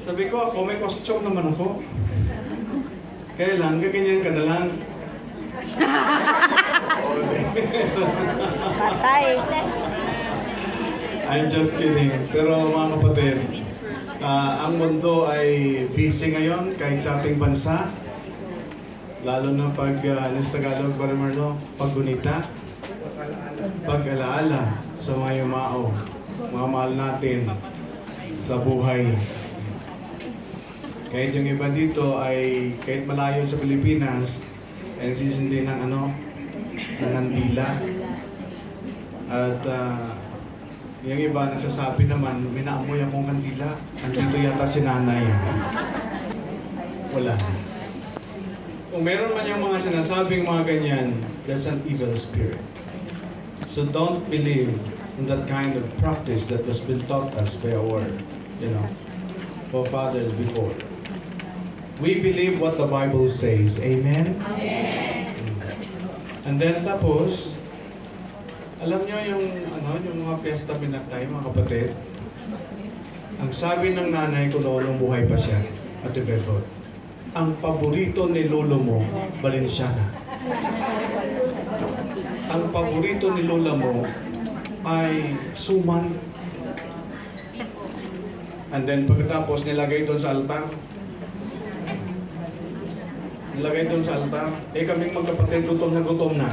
Sabi ko, ako may costume naman ako. Kaya lang, gaganyan ka na lang. Patay. I'm just kidding. Pero mga kapatid, ang mundo ay busy ngayon kahit sa ating bansa. Lalo na pag, sa Tagalog, Barimarlo, paggunita, pag-alaala sa mga yumao, mga mahal natin sa buhay. Kahit yung iba dito ay, kahit malayo sa Pilipinas, ay nagsisindi ng ng andila. At yung iba nagsasabi naman, may naamoy akong kandila. Andito yata si nanay. Wala. Kung meron man yung mga sinasabing mga ganyan, that's an evil spirit. So don't believe in that kind of practice that was been taught us by our, forefathers before. We believe what the Bible says. Amen? Amen. And then tapos, alam nyo yung mga piyesta pinatay, mga kapatid? Ang sabi ng nanay ko noong buhay pa siya, Ate Bebot, ang paborito ni lolo mo, Balenciaga. Ang paborito ni lola mo ay suman. And then pagkatapos nilagay doon sa altar. Kaming magkapatid gutom na.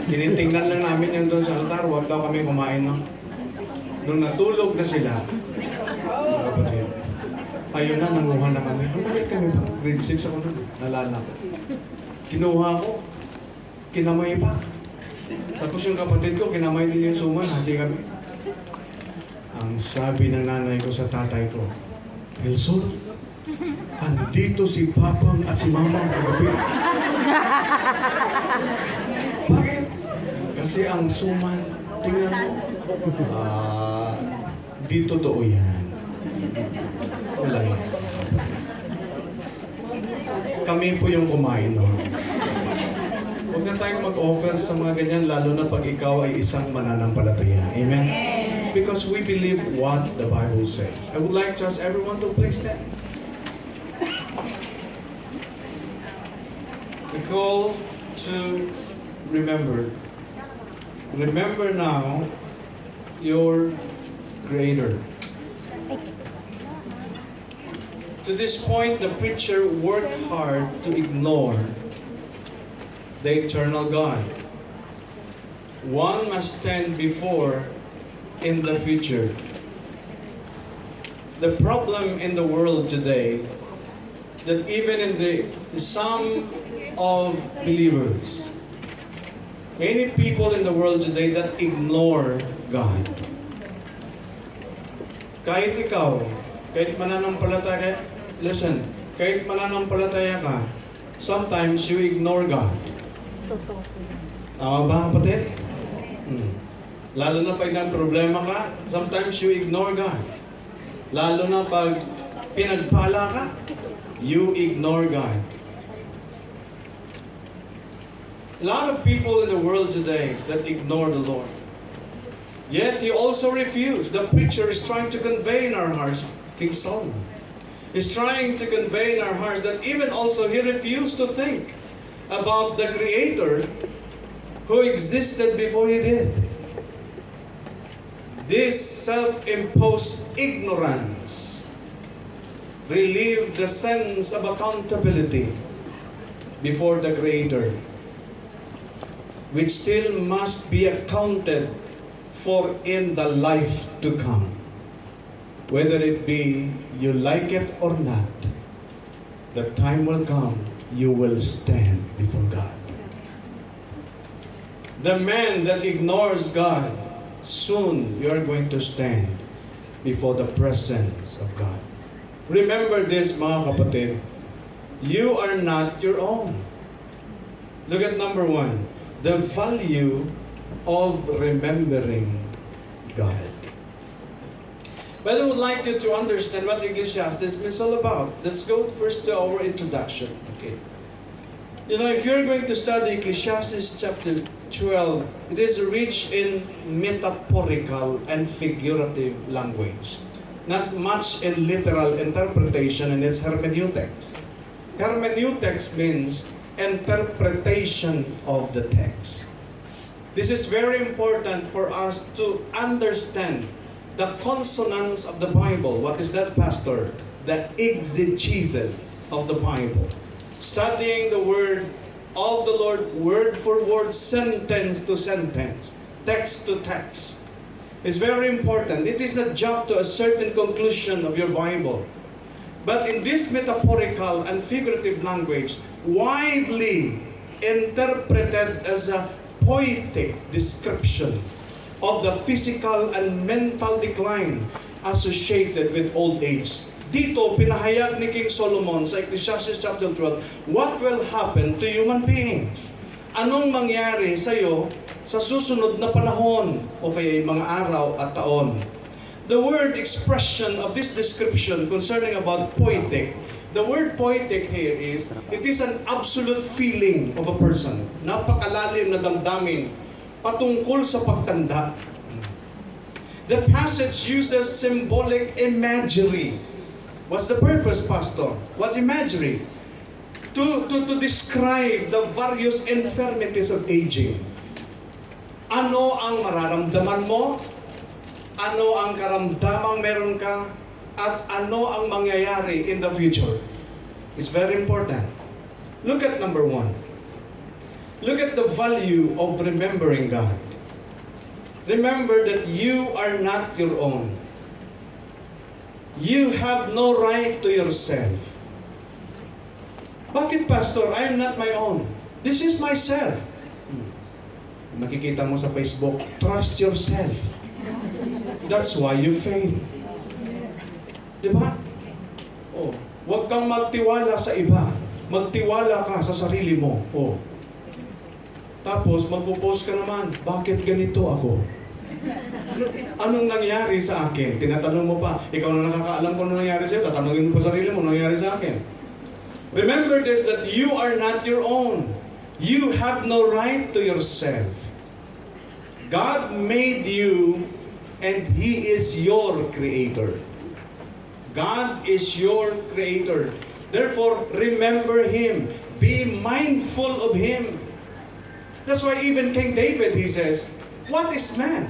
Tinitingnan lang namin yan doon sa altar, huwag daw kami kumain no? Nung natulog na sila, mga kapatid, ayun na, nanguha na kami. Ang bakit kami ba? Grade 6 ako nun, nalala ko. Kinuha ko, kinamay pa. Tapos yung kapatid ko, kinamay din yung suman, hati kami. Ang sabi ng nanay ko sa tatay ko, Elson, andito si Papang at si Mamang kagabi. Bakit? Kasi ang suman, tingnan mo, di totoo yan. Wala yan. Kami po yung kumain noon. Huwag na tayong mag-offer sa mga ganyan, lalo na pag ikaw ay isang mananampalataya. Amen? Because we believe what the Bible says. I would like to ask everyone to please stand. We call to remember. Remember now your Creator. To this point, the preacher worked hard to ignore the eternal God. One must stand before in the future. The problem in the world today, that even in the some of believers, many people in the world today that ignore God. Kahit ikaw, kahit mananampalataya, listen, kahit mananampalataya ka, sometimes you ignore God. Tama ba, kapatid? Lalo na pag nag-problema ka, sometimes you ignore God. Lalo na pag pinagpala ka, you ignore God. A lot of people in the world today that ignore the Lord. Yet he also refused. The preacher is trying to convey in our hearts, King Solomon is trying to convey in our hearts that even also he refused to think about the Creator who existed before he did. This self-imposed ignorance relieved the sense of accountability before the Creator, which still must be accounted for in the life to come. Whether it be you like it or not, the time will come you will stand before God. The man that ignores God, soon you are going to stand before the presence of God. Remember this, mga kapatid, you are not your own. Look at number 1, the value of remembering God. But I would like you to understand what Ecclesiastes is all about. Let's go first to our introduction. Okay. If you're going to study Ecclesiastes chapter 12, it is rich in metaphorical and figurative language. not much in literal interpretation, and it's hermeneutics. Hermeneutics means interpretation of the text. This is very important for us to understand the consonants of the Bible. What is that, Pastor? The exegesis of the Bible. Studying the word of the Lord, word for word, sentence to sentence, text to text. It's very important. It is not jump to a certain conclusion of your Bible. But in this metaphorical and figurative language, widely interpreted as a poetic description of the physical and mental decline associated with old age. Dito, pinahayag ni King Solomon sa Ecclesiastes chapter 12, what will happen to human beings? Anong mangyari sa iyo sa susunod na panahon o kaya mga araw at taon? The word expression of this description concerning about poetic, the word poetic here is, it is an absolute feeling of a person. Napakalalim na damdamin patungkol sa pagtanda. The passage uses symbolic imagery. What's the purpose, Pastor? What's imagery? To describe the various infirmities of aging. Ano ang mararamdaman mo? Ano ang karamdamang meron ka? At ano ang mangyayari in the future? It's very important. Look at number 1. Look at the value of remembering God. Remember that you are not your own. You have no right to yourself. Bakit, Pastor? I am not my own. This is myself. Makikita mo sa Facebook, trust yourself. That's why you fail. Diba? Oh, huwag kang magtiwala sa iba. Magtiwala ka sa sarili mo. Oh. Tapos magpo-post ka naman, bakit ganito ako? Anong nangyari sa akin? Tinatanong mo pa, ikaw na nakakaalam kung ano nangyari sa'yo, tatanungin mo pa sarili mo, ano nangyari sa akin? Remember this, that you are not your own. You have no right to yourself. God made you and He is your creator. God is your creator. Therefore, remember Him. Be mindful of Him. That's why even King David, he says, what is man?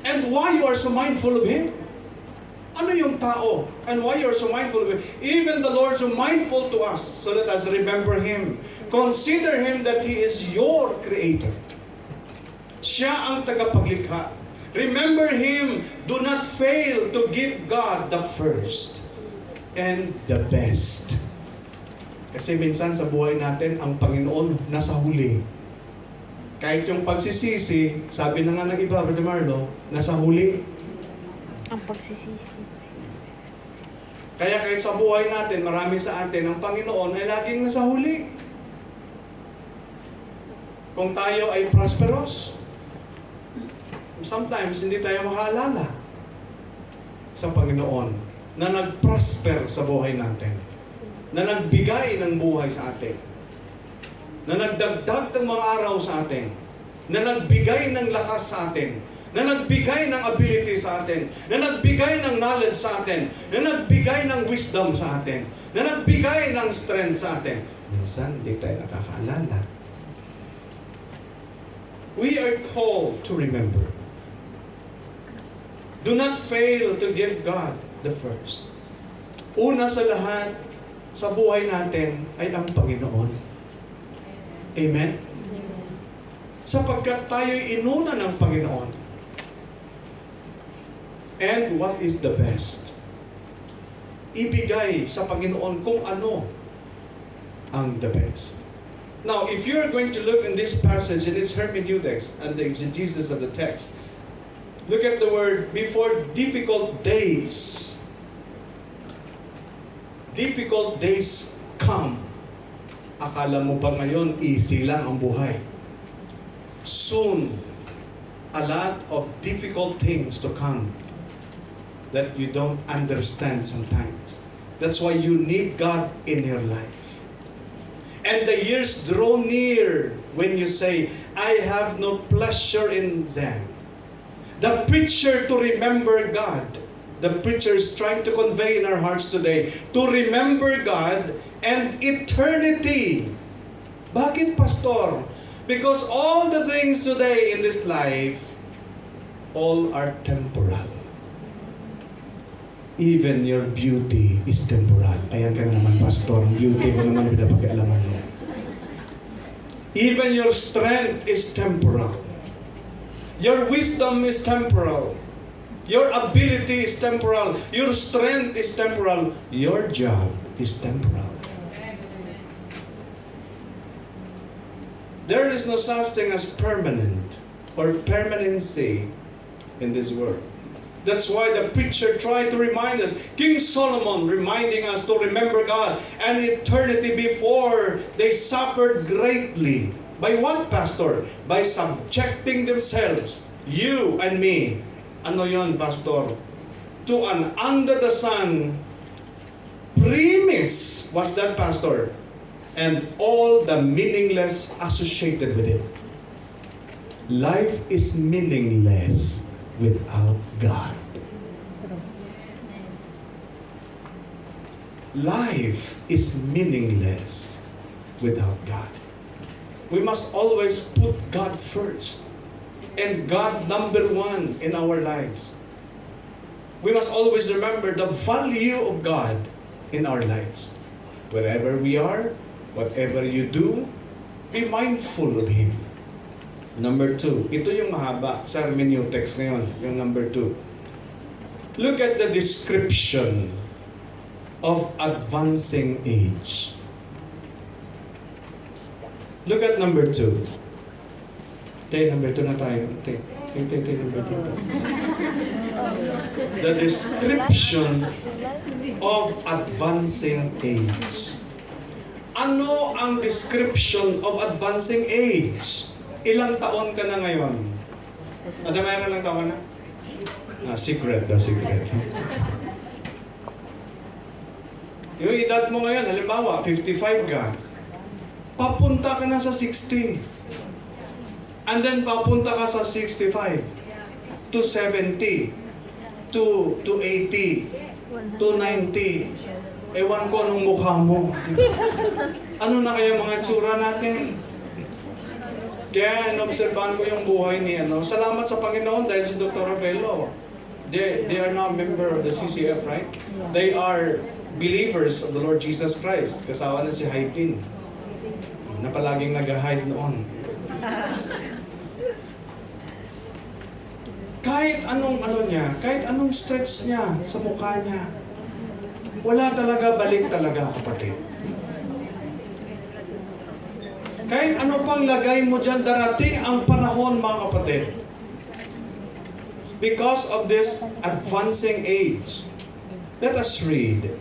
And why you are so mindful of him? Ano yung tao? And why you are so mindful of him? Even the Lord is so mindful to us, so let us remember Him. Consider Him that He is your creator. Siya ang tagapaglikha. Remember Him. Do not fail to give God the first and the best. Kasi minsan sa buhay natin, ang Panginoon nasa huli. Kahit yung pagsisisi, sabi na nga ng iba, Brother Marlo, nasa huli. Ang pagsisisi. Kaya kahit sa buhay natin, marami sa atin, ang Panginoon ay laging nasa huli. Kung tayo ay prosperous, sometimes hindi tayo makaalala sa Panginoon na nag-prosper sa buhay natin, na nagbigay ng buhay sa atin, na nagdagdag ng mga araw sa atin, na nagbigay ng lakas sa atin, na nagbigay ng ability sa atin, na nagbigay ng knowledge sa atin, na nagbigay ng wisdom sa atin, na nagbigay ng strength sa atin. Minsan, di tayo nakakaalala. We are called to remember. Do not fail to give God the first. Una sa lahat, sa buhay natin ay ang Panginoon. Amen? Sapagkat tayo'y inuna ng Panginoon. And what is the best? Ibigay sa Panginoon kung ano ang the best. Now, if you're going to look in this passage, in its hermeneutics and the exegesis of the text, look at the word, before difficult days. Difficult days come. Akala mo ba ngayon, easy lang ang buhay? Soon, a lot of difficult things to come that you don't understand sometimes. That's why you need God in your life. And the years draw near when you say, I have no pleasure in them. The preacher to remember God. the preacher is trying to convey in our hearts today, to remember God and eternity. Bakit, Pastor? Because all the things today in this life, all are temporal. Even your beauty is temporal. Ayan ka na naman, Pastor. Ang beauty mo naman pinapakialaman mo. Even your strength is temporal. Your wisdom is temporal. Your ability is temporal. Your strength is temporal. Your job is temporal. There is no such thing as permanent or permanency in this world. That's why the preacher tried to remind us, King Solomon reminding us to remember God and eternity before they suffered greatly. By what, Pastor? By subjecting themselves, you and me. Ano yon, Pastor? To an under the sun premise. What's that, Pastor? And all the meaningless associated with it. Life is meaningless without God. Life is meaningless without God. We must always put God first and God number one in our lives. We must always remember the value of God in our lives. Wherever we are, whatever you do, be mindful of Him. Number 2, ito yung mahaba sa hermeneutics ngayon, yung number 2. Look at the description of advancing age. Look at number 2. Okay, number 2 na tayo. Okay, number 2 tayo. The description of advancing age. Ano ang description of advancing age? Ilang taon ka na ngayon? Mayroon lang taon ka na? Secret. Yung edad mo ngayon, halimbawa, 55 ka. Papunta ka na sa 60. And then papunta ka sa 65 to 70 to 80 to 90. Ewan ko anong mukha mo. Ano na kaya mga tsura natin? Kaya inobserbahan ko yung buhay ni Salamat sa Panginoon dahil si Dr. Ravelo. They are now member of the CCF, right? They are believers of the Lord Jesus Christ. Kasawa na si Haitin na palaging nag-hide noon. Kahit anong niya, kahit anong stretch niya sa mukha niya, wala talaga, balik talaga, kapatid. Kahit ano pang lagay mo dyan, darating ang panahon, mga kapatid. Because of this advancing age. Let us read.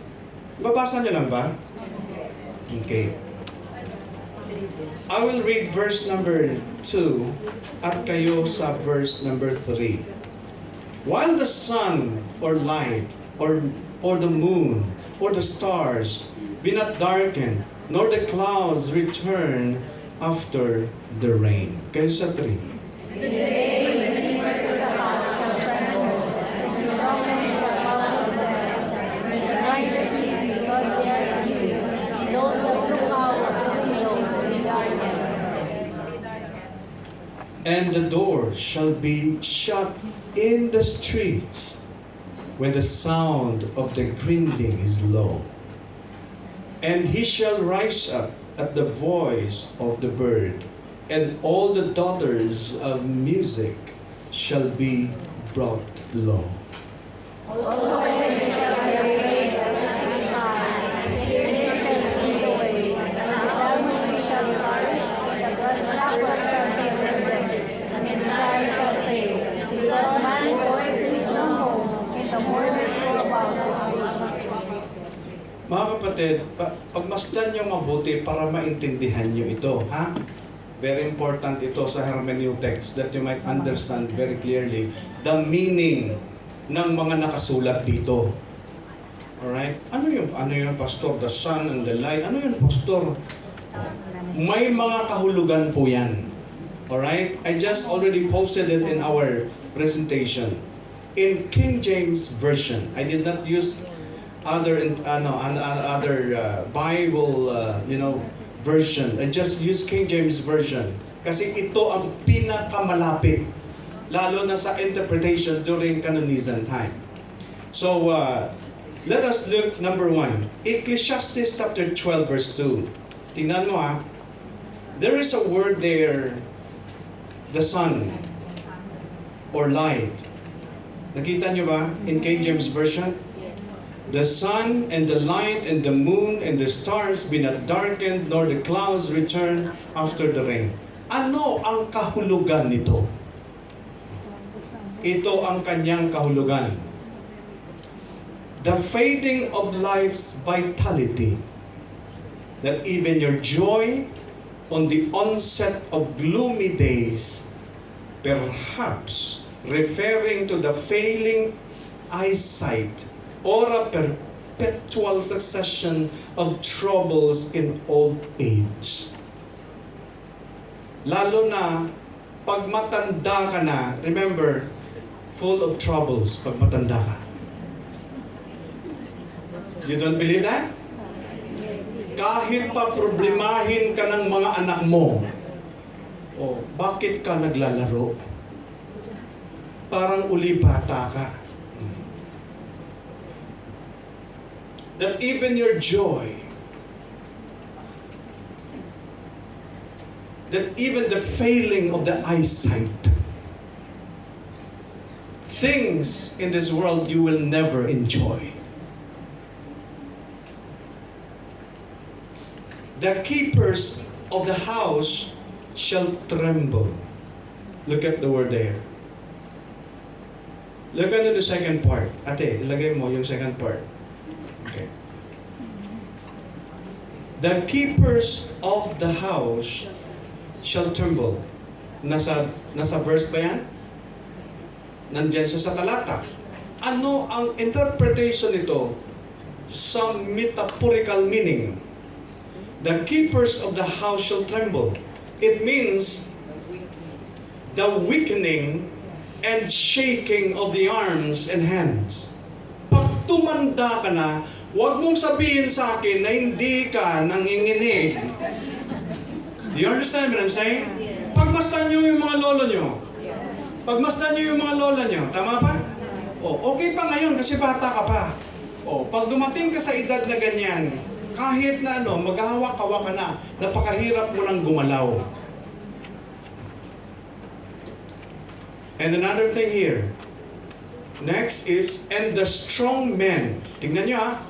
Babasa niyo lang ba? Okay. I will read verse number 2 at kayo sa verse number 3. While the sun or light or the moon or the stars be not darkened, nor the clouds return after the rain. Kayo sa 3. And the doors shall be shut in the streets when the sound of the grinding is low. And he shall rise up at the voice of the bird, and all the daughters of music shall be brought low. Mga kapatid, pagmasdan nyo mabuti para maintindihan nyo ito, ha? Very important ito sa hermeneutics that you might understand very clearly the meaning ng mga nakasulat dito. Alright? Ano yung pastor? The sun and the light. Ano yung pastor? May mga kahulugan po yan. Alright? I just already posted it in our presentation. In King James Version, I did not use other Bible version. I just use King James Version kasi ito ang pinakamalapit lalo na sa interpretation during canonization time. So let us look number 1. Ecclesiastes chapter 12 verse 2. Tingnan mo ha. There is a word there, the sun or light. Nakita nyo ba in King James Version? The sun and the light and the moon and the stars be not darkened, nor the clouds return after the rain. Ano ang kahulugan nito? Ito ang kanyang kahulugan. The fading of life's vitality. That even your joy on the onset of gloomy days, perhaps referring to the failing eyesight or a perpetual succession of troubles in old age. Lalo na pag matanda ka na, remember, full of troubles pag matanda ka. You don't believe that? Kahit pa problemahin ka ng mga anak mo, bakit ka naglalaro? Parang uli bata ka. That even your joy, that even the failing of the eyesight, things in this world you will never enjoy. The keepers of the house shall tremble. Look at the word there. Look at the second part. Ate, ilagay mo yung second part. Okay. The keepers of the house shall tremble. Nasa verse ba yan? Nandyan sa talata. Ano ang interpretation nito sa metaphorical meaning? The keepers of the house shall tremble. It means the weakening and shaking of the arms and hands. Pag tumanda ka na, huwag mong sabihin sa akin na hindi ka nanginginig. Do you understand what I'm saying? Pagmasdan nyo yung mga lolo nyo. Pagmasdan nyo yung mga lola nyo. Tama ba? Okay pa ngayon kasi bata ka pa. Pag dumating ka sa edad na ganyan, kahit na maghahawak-hawak ka na, napakahirap mo nang gumalaw. And another thing here. Next is, and the strong men. Tingnan nyo ha.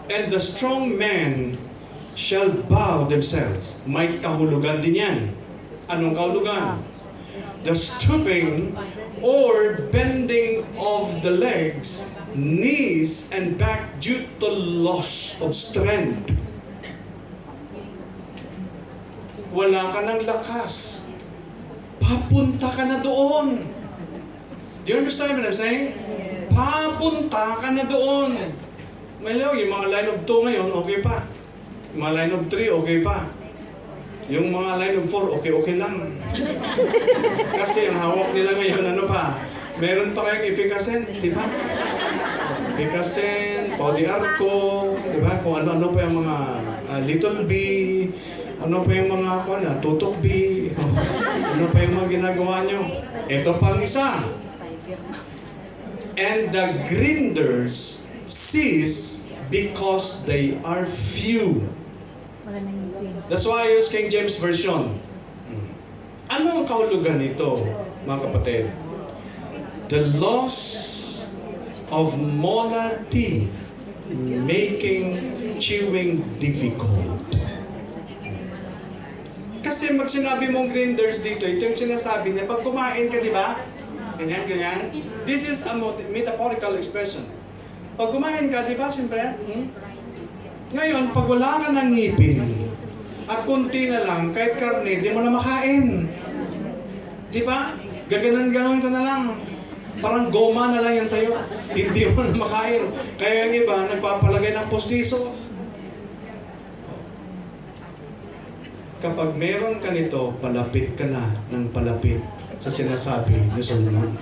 And the strong men shall bow themselves. May kahulugan din yan. Anong kahulugan? The stooping or bending of the legs, knees and back due to loss of strength. Wala ka ng lakas. Papunta ka na doon. Do you understand what I'm saying? Papunta ka na doon. Malaw, yung mga line of 2 ngayon, okay pa. Yung mga line of 3, okay pa. Yung mga line of 4, okay lang. Kasi ang hawak nila ngayon, meron pa kayong efficacy, di ba? Efficacy, Podi Arco, di ba? Kung ano pa yung mga Little B, ano pa yung mga Tutok B, ano pa yung mga ginagawa nyo. Ito pang isa. And the grinders cease because they are few. That's why I use King James Version. Ano ang kahulugan nito, mga kapatid? The loss of molar teeth making chewing difficult. Kasi pag sinabi mong grinders dito, ito yung sinasabi niya, pag kumain ka, di ba? Ganyan. This is a metaphorical expression. Pag kumain ka, di ba, siyempre? Ngayon, pag wala ka ng ngipin, at kunti na lang, kahit karne, di mo na makain. Di ba? Gaganon-ganon ka na lang. Parang goma na lang yan sa'yo. Hindi mo na makain. Kaya yung iba, nagpapalagay ng postiso. Kapag meron ka nito, palapit ka na ng palapit sa sinasabi ni Solomon.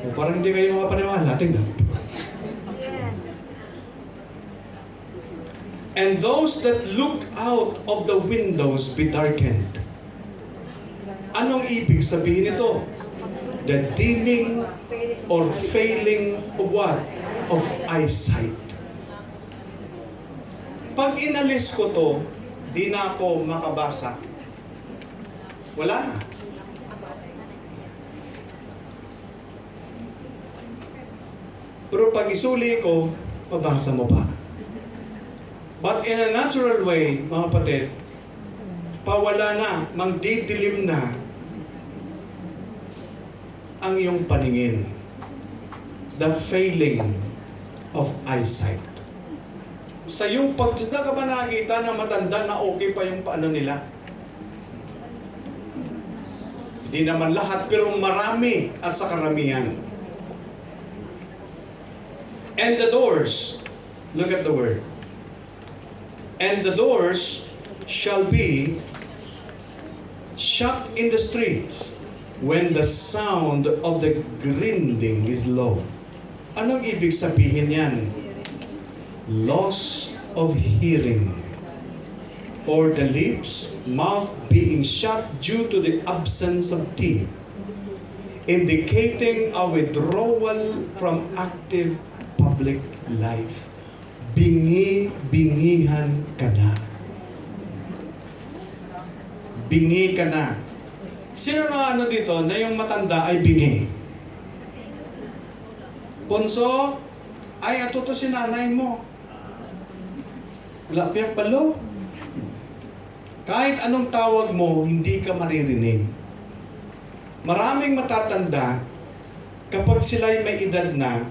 O parang hindi kayo mapaniwala. Tingnan. And those that look out of the windows be darkened. Anong ibig sabihin ito? The dimming or failing of what? Of eyesight. Pag inalis ko to, di na ako makabasa. Wala na. Pero pag isuli ko, mabasa mo pa. But in a natural way, mga kapatid, pawala na, magdidilim na ang iyong paningin. The failing of eyesight. Sa iyong pagsunod ka ba nakakita na matanda na okay pa yung paano nila? Hindi naman lahat, pero marami at sa karamihan. And the doors, look at the word. And the doors shall be shut in the streets when the sound of the grinding is low. Anong ibig sabihin yan? Loss of hearing, or the lips, mouth being shut due to the absence of teeth, indicating a withdrawal from active public life. Bingi-bingihan ka na. Bingi ka na. Sino na ano dito na yung matanda ay bingi? Ponso, ay ato to si nanay mo. Wala piyak palo. Kahit anong tawag mo, hindi ka maririnig. Maraming matatanda, kapag sila'y may edad na,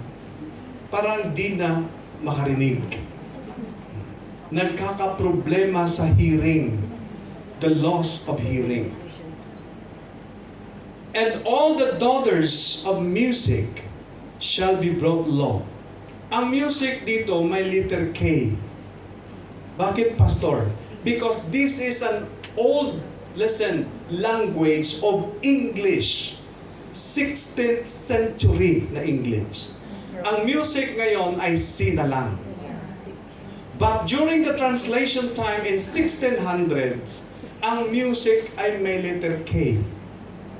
parang di na makarinig. Nagkakaproblema sa hearing. The loss of hearing. And all the daughters of music shall be brought low. Ang music dito may letter K. Bakit, Pastor? Because this is an old, language of English. 16th century na English. Ang music ngayon ay C na lang. But during the translation time in 1600s, ang music ay may letter K.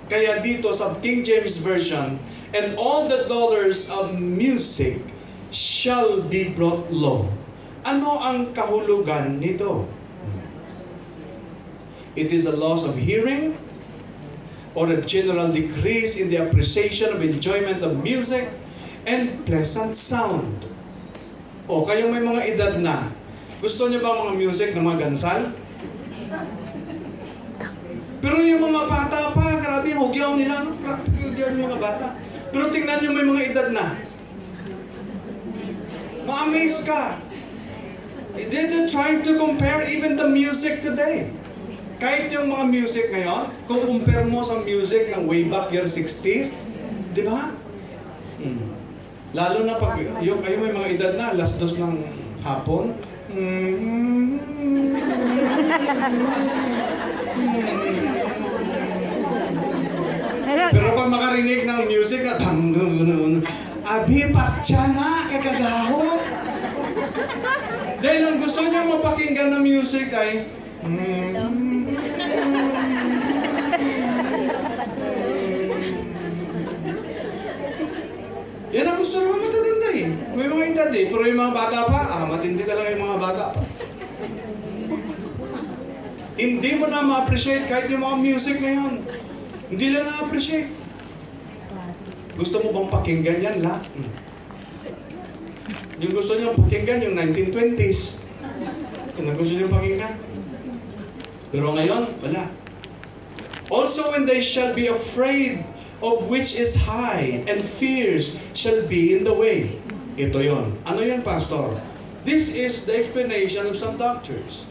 Kaya dito sa King James Version, and all the daughters of music shall be brought low. Ano ang kahulugan nito? It is a loss of hearing, or a general decrease in the appreciation of enjoyment of music and pleasant sound. O kayo may mga edad na, gusto niyo ba mga music na mga gansal? Pero yung mga bata pa, grabe yung hugyaw nila, no? Grabe yung mga bata. Pero tingnan niyo may mga edad na. Ma-amaze ka. They're trying to compare even the music today. Kahit yung mga music ngayon, kung compare mo sa music ng way back year 60s, di ba? Lalo na pag yung may mga edad na, alas 2 ng hapon. Pero pag makarinig ng music na abi patya na, kakagahot. Dahil ang gusto niya mapakinggan ng music ay yan ang gusto naman matatanda eh. May mga edad eh. Pero yung mga bata pa, matindi talaga yung mga bata pa. Hindi mo na ma-appreciate kahit yung mga music ngayon. Hindi lang na-appreciate. Gusto mo bang pakinggan yan lahat? Yung gusto niyo pakinggan yung 1920s. Yung gusto niyo pakinggan. Pero ngayon, wala. Also when they shall be afraid of which is high, and fears shall be in the way. Ito yon. Ano yan, Pastor? This is the explanation of some doctors.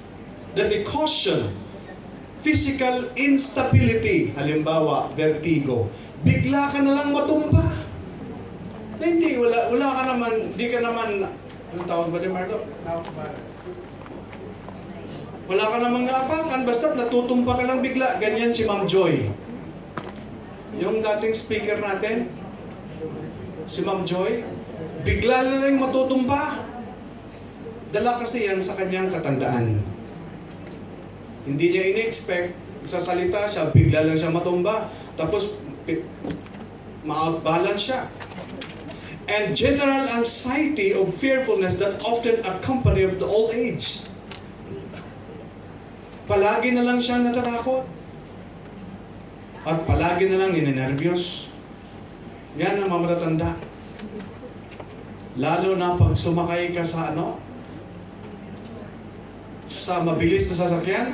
That they caution physical instability. Halimbawa, vertigo. Bigla ka na lang matumba. Na hindi, wala ka naman, di ka naman, ano tawag ba rin, Marlo? Wala ka namang naapakan, basta natutumpa ka lang bigla. Ganyan si Ma'am Joy. yung dating speaker natin, si Ma'am Joy, bigla na lang matutumba. Dala kasi yan sa kanyang katandaan. Hindi niya ini-expect, sasalita siya, bigla lang siya matumba. Tapos, ma-outbalance siya. And general anxiety or fearfulness that often accompany of the old age. Palagi na lang siya natatakot. At palagi na lang ninenervyos. Yan ang mga matatanda. Lalo na pag sumakay ka sa sa mabilis na sasakyan.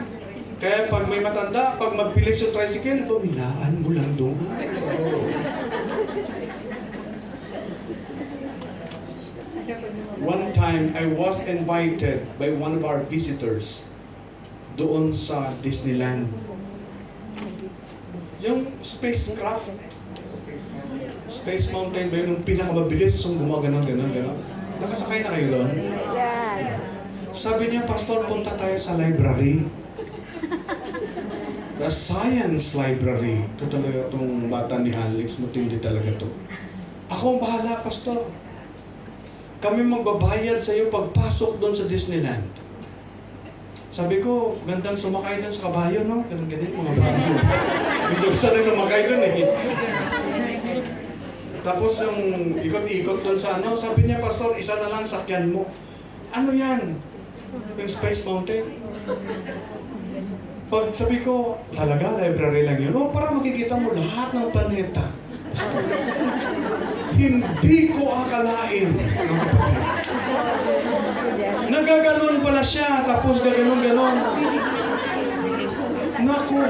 Kaya pag may matanda, pag magbilis yung tricycle, pumilaan mo lang doon. One time, I was invited by one of our visitors doon sa Disneyland. Yung spacecraft, Space Mountain ba yun, yung pinakamabilis, yung gumaganon. Nakasakay na kayo doon? Yes. Sabi niya, Pastor, punta tayo sa library. The science library. Ito talaga itong bata ni Alex, matindi talaga to. Ako ang bahala, Pastor. Kami magbabayad sa iyo pagpasok doon sa Disneyland. Sabi ko, gandang sumakay doon sa kabayo, no? Ganun, mga bago. Gusto ko sana sumakay doon eh. Tapos yung ikot-ikot doon sa sabi niya, Pastor, isa na lang sakyan mo. Ano yan? Yung Space Mountain. Pag sabi ko, talaga, library lang yun. Oh, para makikita mo lahat ng planeta. Hindi ko akalain. Nagaganon pala siya, tapos gaganon-ganon. Naku.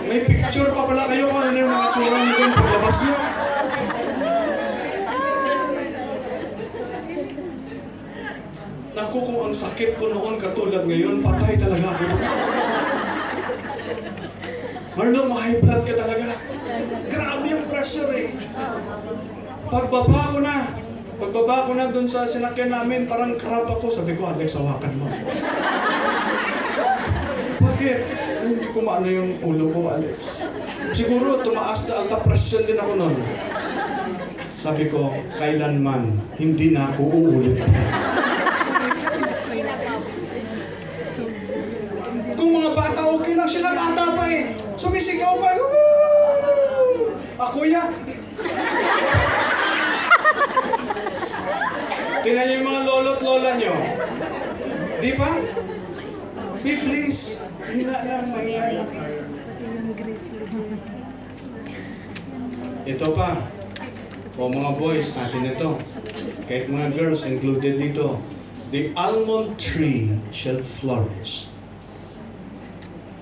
May picture pa pala kayo kung ano yung mga tsura niyo doon paglabas niyo. Naku, kung ang sakit ko noon katulad ngayon, patay talaga ako. Marlon, ma-high blood ka talaga. Grabe yung pressure eh. Pagbaba ko na dun sa sinakyan namin, parang crab ako. Sabi ko, Alex, hawakan mo. Bakit? Hindi ko maano yung ulo ko, Alex. Siguro, tumaas na alta pressure din ako noon. Sabi ko, kailanman, hindi na ako uulit. Kung mga bata, okay lang sila, bata pa eh. Sumisigaw pa eh. Woo! Ako yan. Tingnan niyo yung mga lolo't lola nyo. Di ba? Be please. Hina lang, mahina lang. Ito pa. O mga boys, natin ito. Kahit mga girls included dito. The almond tree shall flourish.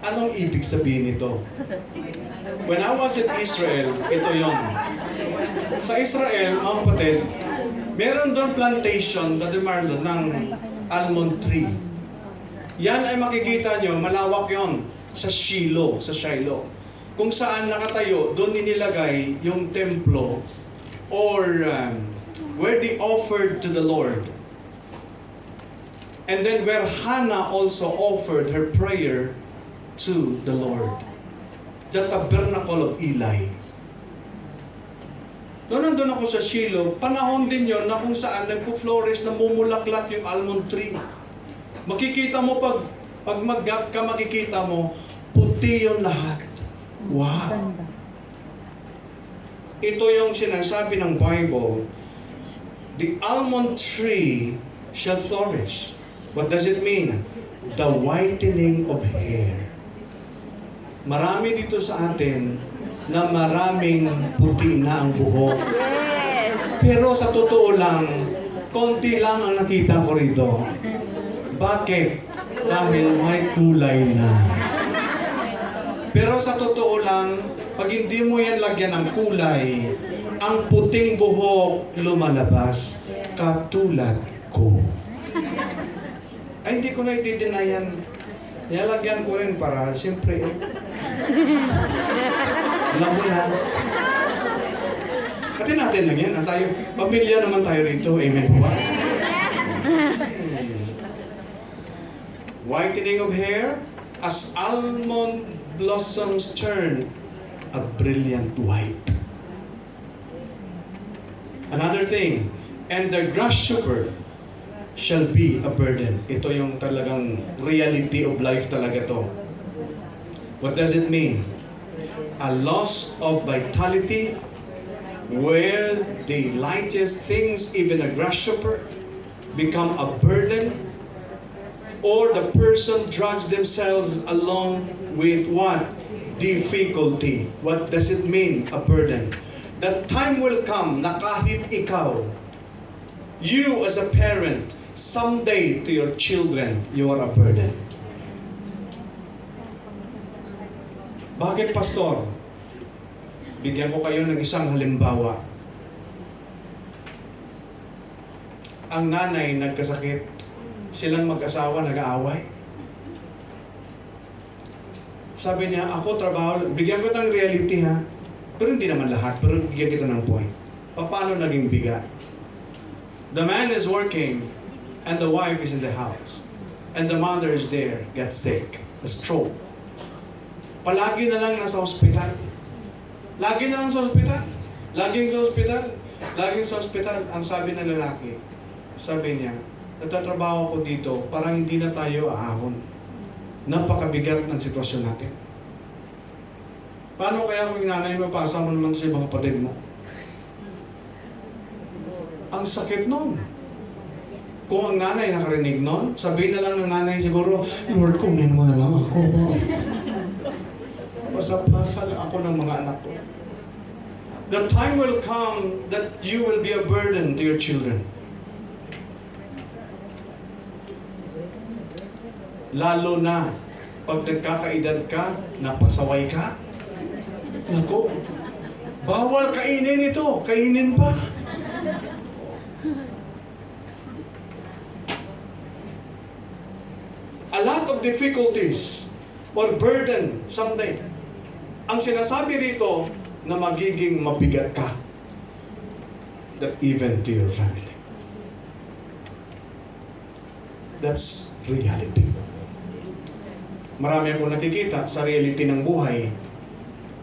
Anong ibig sabihin nito? When I was in Israel, ito yon. Sa Israel, mga kapatid, meron doon plantation, Brother Marlon, ng almond tree. Yan ay makikita nyo, malawak yon sa Shiloh, kung saan nakatayo, doon inilagay yung templo or where they offered to the Lord. And then where Hannah also offered her prayer to the Lord. The tabernacle of Eli. Doon nandun ako sa Shiloh, panahon din yon na kung saan nagpo-flourish, namumulaklak yung almond tree. Makikita mo pag mag-gap ka, makikita mo, puti yung lahat. Wow! Ito yung sinasabi ng Bible, the almond tree shall flourish. What does it mean? The whitening of hair. Marami dito sa atin na maraming puti na ang buhok. Yes. Pero sa totoo lang, konti lang ang nakita ko rito. Bakit? Dahil may kulay na. Pero sa totoo lang, pag hindi mo yan lagyan ng kulay, ang puting buhok lumalabas katulad ko. Ay, hindi ko na i-deny yan. Nilalagyan ko rin para, siyempre, alam mo na. Pati natin lang yan. Tayo, pamilya naman tayo rito. Amen po ba? Whitening of hair, as almond blossoms turn a brilliant white. Another thing, and the grasshopper shall be a burden. Ito yung talagang reality of life talaga to. What does it mean? A loss of vitality where the lightest things, even a grasshopper, become a burden, or the person drags themselves along with what? Difficulty. What does it mean, a burden? The time will come na kahit ikaw, you as a parent, someday to your children, you are a burden. Bakit, Pastor? Bigyan ko kayo ng isang halimbawa. Ang nanay nagkasakit, silang mag-asawa nag-aaway. Sabi niya, ako trabaho, bigyan ko ng reality ha, pero hindi naman lahat, pero bigyan kita ng point. Paano naging bigat? The man is working, and the wife is in the house, and the mother is there, gets sick, a stroke. Palagi na lang nasa ospital. Lagi na lang sa ospital. Laging sa ospital. Laging sa ospital. Ang sabi ng lalaki, sabi niya, nagtatrabaho ko dito, parang hindi na tayo aahon. Napakabigat ng sitwasyon natin. Paano kaya kung yung nanay mo, pasa mo naman sa ibang kapatid mo? Ang sakit nun. Kung ang nanay nakarinig nun, sabihin na lang ng nanay siguro, Lord, kunin mo na lang ako. Pasa-pasa lang ako ng mga anak ko. The time will come that you will be a burden to your children. Lalo na pag nagkakaedad ka, napasaway ka. Nako, bawal kainin ito, kainin pa. A lot of difficulties or burden someday. Ang sinasabi rito na magiging mabigat ka, that even to your family. That's reality. Marami akong nakikita sa reality ng buhay.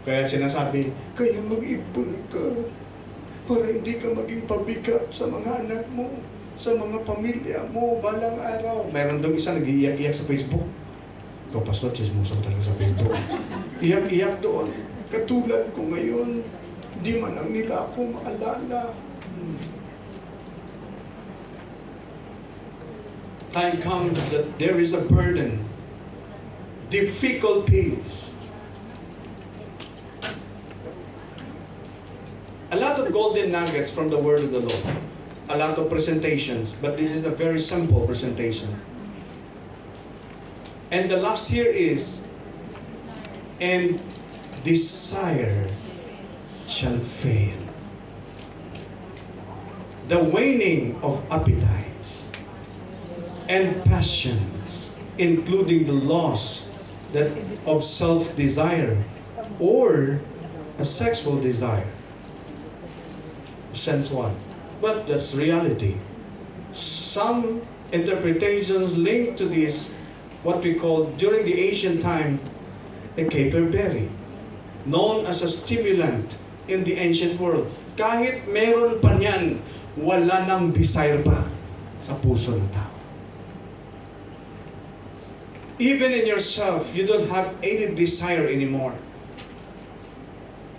Kaya sinasabi, kaya mag-ipon ka para hindi ka maging pabigat sa mga anak mo, sa mga pamilya mo, balang araw. Meron daw isa nag-iiyak-iyak sa Facebook. Ikaw, Pastor, chismoso talaga sa Facebook. Iyak-iyak doon. Katulad ko ngayon, di man lang nila ako maalala. Time comes that there is a burden, difficulties. A lot of golden nuggets from the word of the Lord. A lot of presentations, but this is a very simple presentation. And the last here is, and desire shall fail. The waning of appetites and passions, including the loss that of self-desire or a sexual desire. Sense one. But that's reality. Some interpretations link to this, what we call during the ancient time, a caperberry, known as a stimulant in the ancient world. Kahit meron pa niyan, wala nang desire pa sa puso ng tao. Even in yourself, you don't have any desire anymore.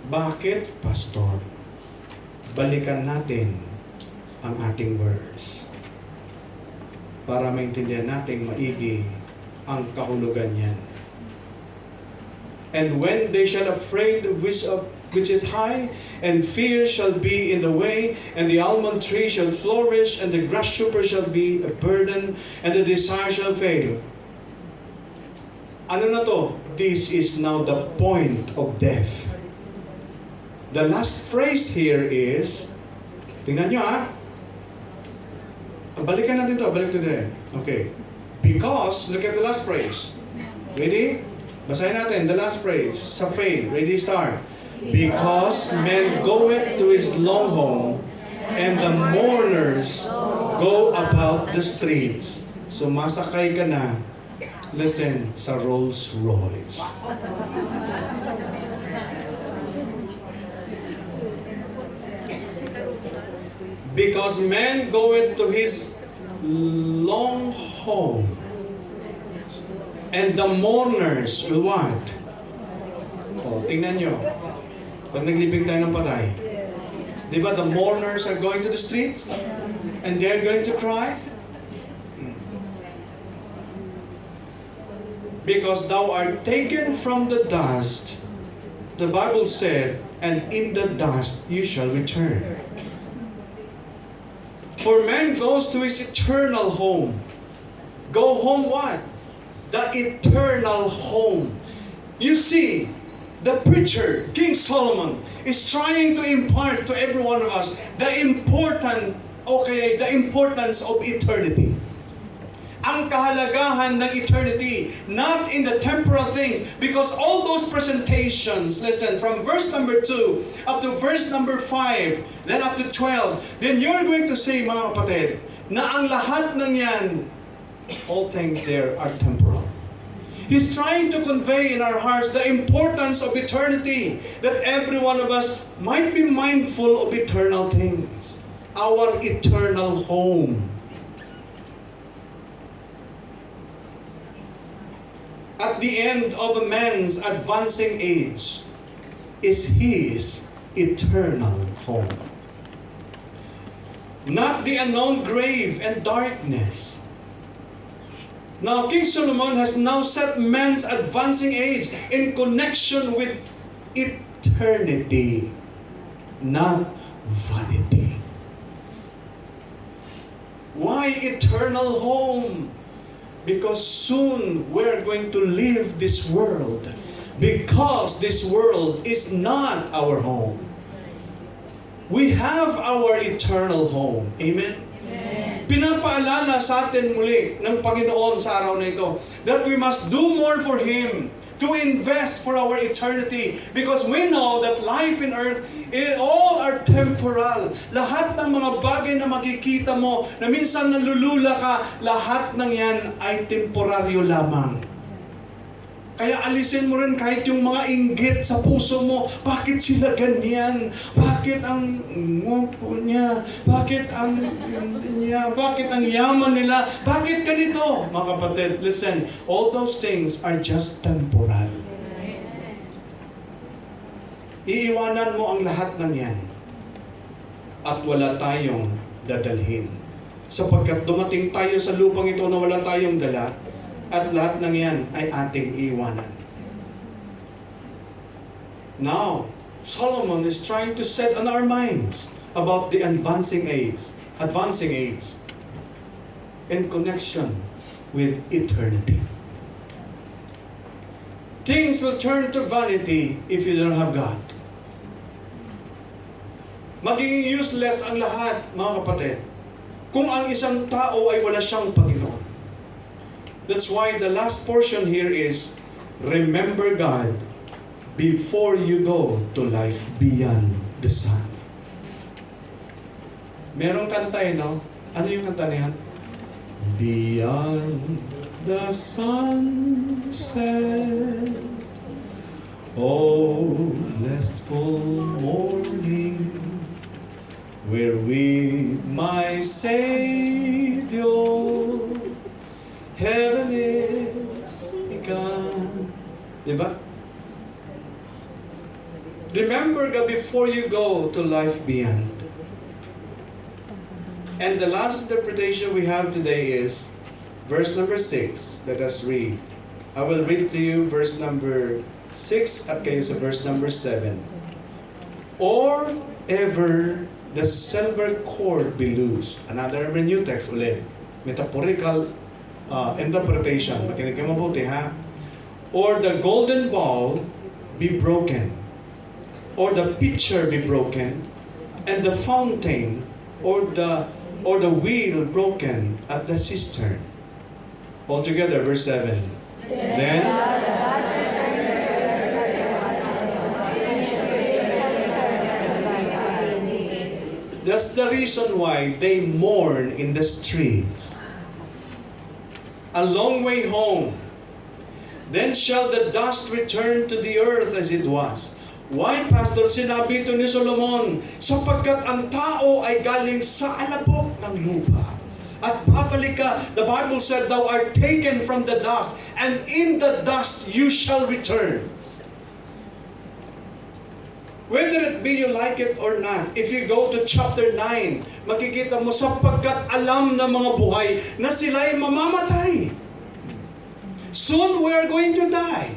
Bakit, Pastor? Balikan natin ang ating verse para maintindihan natin maigi ang kahulugan niyan. And when they shall afraid which is high, and fear shall be in the way, and the almond tree shall flourish, and the grasshopper shall be a burden, and the desire shall fail. Ano na to? This is now the point of death. The last phrase here is, tingnan nyo ha, balikan natin to, balik to din. Okay. Because, look at the last phrase. Ready? Basahin natin, the last phrase. Sa fail. Ready, start. Because men goeth to his long home, and the mourners go about the streets. Sumasakay ka na, listen, sa Rolls Royce. Because man goeth to his long home, and the mourners will what? Oh, tingnan nyo. Pag naglibing tayo ng patay, di ba the mourners are going to the streets? And they're going to cry? Because thou art taken from the dust, the Bible said, and in the dust you shall return. For man goes to his eternal home. Go home what? The eternal home. You see, the preacher, King Solomon, is trying to impart to every one of us the importance of eternity. Ang kahalagahan ng eternity, not in the temporal things. Because all those presentations, listen, from verse number 2 up to verse number 5, then up to 12, then you're going to say, mga kapatid, na ang lahat ng yan, all things there are temporal. He's trying to convey in our hearts the importance of eternity, that every one of us might be mindful of eternal things. Our eternal home. At the end of a man's advancing age is his eternal home. Not the unknown grave and darkness. Now, King Solomon has now set man's advancing age in connection with eternity, not vanity. Why eternal home? Because soon we're going to leave this world. Because this world is not our home. We have our eternal home. Amen? Amen. Pinapaalala sa atin muli ng Panginoon sa araw na ito that we must do more for Him, to invest for our eternity. Because we know that life in earth, all are temporal. Lahat ng mga bagay na makikita mo, na minsan nalulula ka, lahat ng yan ay temporaryo lamang. Kaya alisin mo rin kahit yung mga inggit sa puso mo. Bakit sila ganyan? Bakit ang ngupo niya? Bakit ang niya? Bakit ang yaman nila? Bakit ganito? Mga kapatid, listen, all those things are just temporal. Iiwanan mo ang lahat ng yan at wala tayong dadalhin. Sapagkat dumating tayo sa lupang ito na wala tayong dala at lahat ng yan ay ating iiwanan. Now, Solomon is trying to set on our minds about the advancing age in connection with eternity. Things will turn to vanity if you don't have God. Magiging useless ang lahat, mga kapatid, kung ang isang tao ay wala siyang Panginoon. That's why the last portion here is, remember God before you go to life beyond the sun. Merong kanta no? Ano yung kanta na yan? Beyond the sunset, oh blissful morning, where with my Savior heaven is begun. Diba? Remember God before you go to life beyond. And the last interpretation we have today is verse number 6. Let us read. I will read to you verse number 6 at kayo sa verse number 7. Or ever the silver cord be loose. Another new text ulit. Metaphorical interpretation. Makinig kayo mabuti ha. Or the golden ball be broken. Or the pitcher be broken. And the fountain or the wheel broken at the cistern. Altogether, verse 7. Then that's the reason why they mourn in the streets. A long way home. Then shall the dust return to the earth as it was. Why, Pastor? Sinabi ito ni Solomon, sapagkat ang tao ay galing sa alabok ng lupa. At babalik ka, the Bible said, thou art taken from the dust, and in the dust you shall return. Whether it be you like it or not, if you go to chapter 9, makikita mo sapagkat alam ng mga buhay na sila'y mamamatay. Soon we are going to die.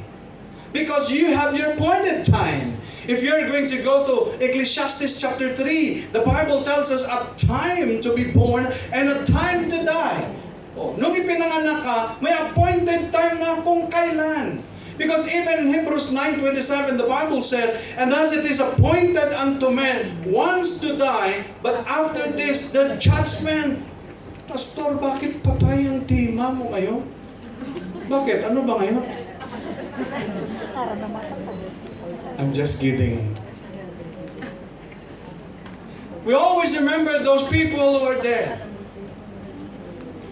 Because you have your appointed time. If you're going to go to Ecclesiastes chapter 3, the Bible tells us a time to be born and a time to die. Nung ipinanganak ka, may appointed time na kung kailan. Because even in Hebrews 9:27, the Bible said, and as it is appointed unto men once to die, but after this, the judgment. Pastor, bakit patay ang tema mo ngayon? Bakit? Ano ba ngayon? I'm just kidding. We always remember those people who are dead.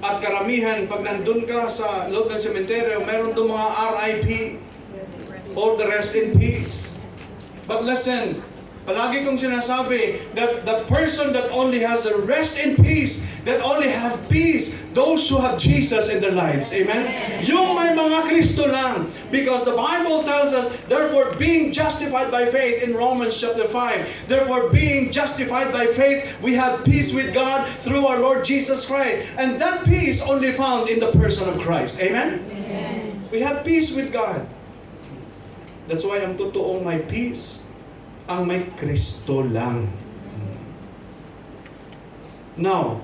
At karamihan, pag nandun ka sa loob ng sementeryo, meron doon mga RIP, all the rest in peace. But listen, palagi kong sinasabi that the person that only has a rest in peace, that only have peace, those who have Jesus in their lives. Amen? Yung may mga Kristo lang. Because the Bible tells us, therefore being justified by faith in Romans chapter 5, therefore being justified by faith, we have peace with God through our Lord Jesus Christ. And that peace only found in the person of Christ. Amen? Amen. We have peace with God. That's why ang totoong may peace, ang may Kristo lang. Now,